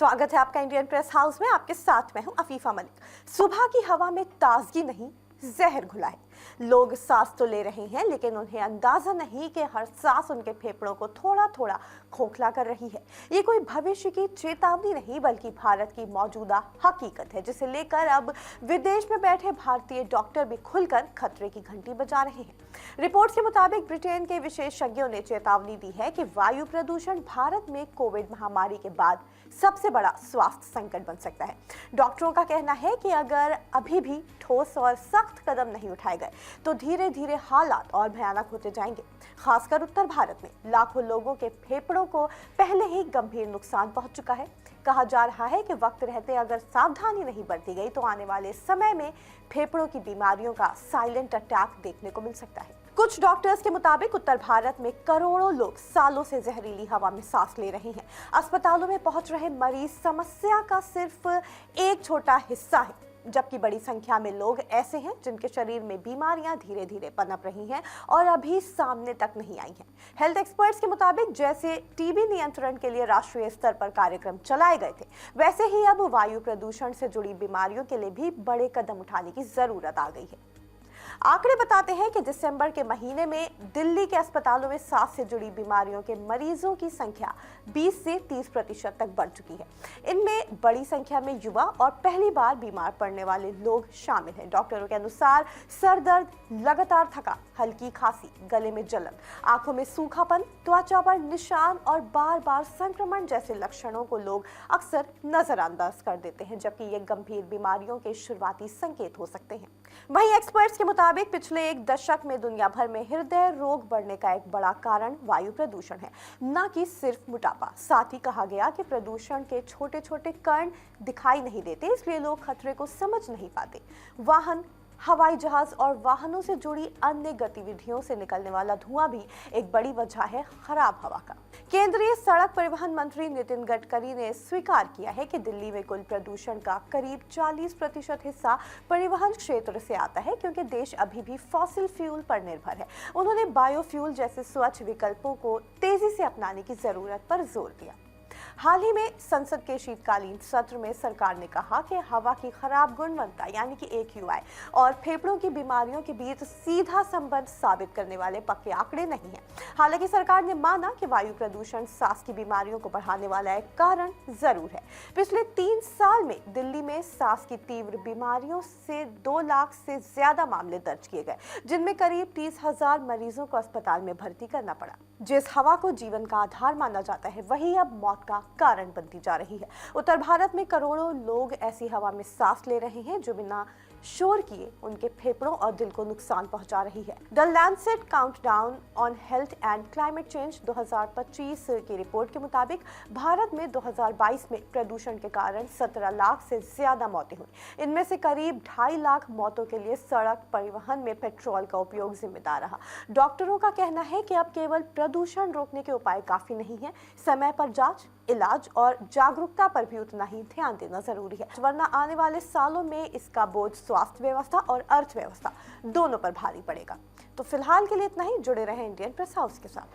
स्वागत है आपका इंडियन प्रेस हाउस में। आपके साथ मैं हूं अफीफा मलिक। सुबह की हवा में ताजगी नहीं, जहर घुला है। लोग सांस तो ले रहे हैं, लेकिन उन्हें अंदाजा नहीं कि हर सांस उनके फेफड़ों को थोड़ा थोड़ा खोखला कर रही है। ये कोई भविष्य की चेतावनी नहीं, बल्कि भारत की मौजूदा हकीकत है, जिसे लेकर अब विदेश में बैठे भारतीय डॉक्टर भी खुलकर खतरे की घंटी बजा रहे हैं। रिपोर्ट्स के मुताबिक ब्रिटेन के विशेषज्ञों ने चेतावनी दी है कि वायु प्रदूषण भारत में कोविड महामारी के बाद सबसे बड़ा स्वास्थ्य संकट बन सकता है। डॉक्टरों का कहना है कि अगर अभी भी ठोस और सख्त कदम नहीं उठाए गए तो धीरे धीरे हालात और भयानक होते जाएंगे। खासकर उत्तर भारत में लाखों लोगों के फेफड़ों को पहले ही गंभीर नुकसान पहुंच चुका है। कहा जा रहा है कि वक्त रहते अगर सावधानी नहीं बरती गई तो आने वाले समय में फेफड़ों की बीमारियों का साइलेंट अटैक देखने को मिल सकता है। कुछ डॉक्टर्स के मुताबिक उत्तर भारत में करोड़ों लोग सालों से जहरीली हवा में सांस ले रहे हैं। अस्पतालों में पहुंच रहे मरीज समस्या का सिर्फ एक छोटा हिस्सा है, जबकि बड़ी संख्या में लोग ऐसे हैं जिनके शरीर में बीमारियां धीरे धीरे पनप रही हैं और अभी सामने तक नहीं आई हैं। हेल्थ एक्सपर्ट्स के मुताबिक जैसे टीबी नियंत्रण के लिए राष्ट्रीय स्तर पर कार्यक्रम चलाए गए थे, वैसे ही अब वायु प्रदूषण से जुड़ी बीमारियों के लिए भी बड़े कदम उठाने की जरूरत आ गई है। आंकड़े बताते हैं कि दिसंबर के महीने में दिल्ली के अस्पतालों में सांस से जुड़ी बीमारियों के मरीजों की संख्या 20 से 30% तक बढ़ चुकी है। इनमें बड़ी संख्या में युवा और पहली बार बीमार पड़ने वाले लोग शामिल हैं। डॉक्टरों के अनुसार सर दर्द, लगातार थकान, हल्की खांसी, गले में जलन, आंखों में सूखापन, त्वचा पर निशान और बार बार संक्रमण जैसे लक्षणों को लोग अक्सर नजरअंदाज कर देते हैं, जबकि ये गंभीर बीमारियों के शुरुआती संकेत हो सकते हैं। वहीं एक्सपर्ट्स के मुताबिक पिछले एक दशक में दुनिया भर में हृदय रोग बढ़ने का एक बड़ा कारण वायु प्रदूषण है, न कि सिर्फ मोटापा। साथ ही कहा गया कि प्रदूषण के छोटे छोटे कण दिखाई नहीं देते, इसलिए लोग खतरे को समझ नहीं पाते। वाहन, हवाई जहाज और वाहनों से जुड़ी अन्य गतिविधियों से निकलने वाला धुआं भी एक बड़ी वजह है खराब हवा का। केंद्रीय सड़क परिवहन मंत्री नितिन गडकरी ने स्वीकार किया है कि दिल्ली में कुल प्रदूषण का करीब 40% हिस्सा परिवहन क्षेत्र से आता है, क्योंकि देश अभी भी फॉसिल फ्यूल पर निर्भर है। उन्होंने बायोफ्यूल जैसे स्वच्छ विकल्पों को तेजी से अपनाने की जरूरत पर जोर दिया। हाल ही में संसद के शीतकालीन सत्र में सरकार ने कहा कि हवा की खराब गुणवत्ता यानी कि AQI और फेफड़ों की बीमारियों के बीच सीधा संबंध साबित करने वाले पक्के आंकड़े नहीं हैं। हालांकि सरकार ने माना कि वायु प्रदूषण सांस की बीमारियों को बढ़ाने वाला एक कारण जरूर है। पिछले 3 साल में दिल्ली में सांस की तीव्र बीमारियों से 2 लाख से ज्यादा मामले दर्ज किए गए, जिनमें करीब 30,000 मरीजों को अस्पताल में भर्ती करना पड़ा। जिस हवा को जीवन का आधार माना जाता है, वही अब मौत का कारण बनती जा रही है। उत्तर भारत में करोड़ों लोग ऐसी हवा में सांस ले रहे हैं जो बिना शोर किए उनके फेफड़ों और दिल को नुकसान पहुंचा रही है। The Lancet countdown on health and climate change 2025 की रिपोर्ट के मुताबिक भारत में 2022 में प्रदूषण के कारण 17 लाख से ज्यादा मौतें हुई। इनमें से करीब 2.5 लाख मौतों के लिए सड़क परिवहन में पेट्रोल का उपयोग जिम्मेदार रहा। डॉक्टरों का कहना है कि अब केवल प्रदूषण रोकने के उपाय काफी नहीं है, समय पर जांच, इलाज और जागरूकता पर भी उतना ही ध्यान देना जरूरी है, वरना आने वाले सालों में इसका बोझ स्वास्थ्य व्यवस्था और अर्थव्यवस्था दोनों पर भारी पड़ेगा। तो फिलहाल के लिए इतना ही। जुड़े रहें इंडियन प्रेस हाउस के साथ।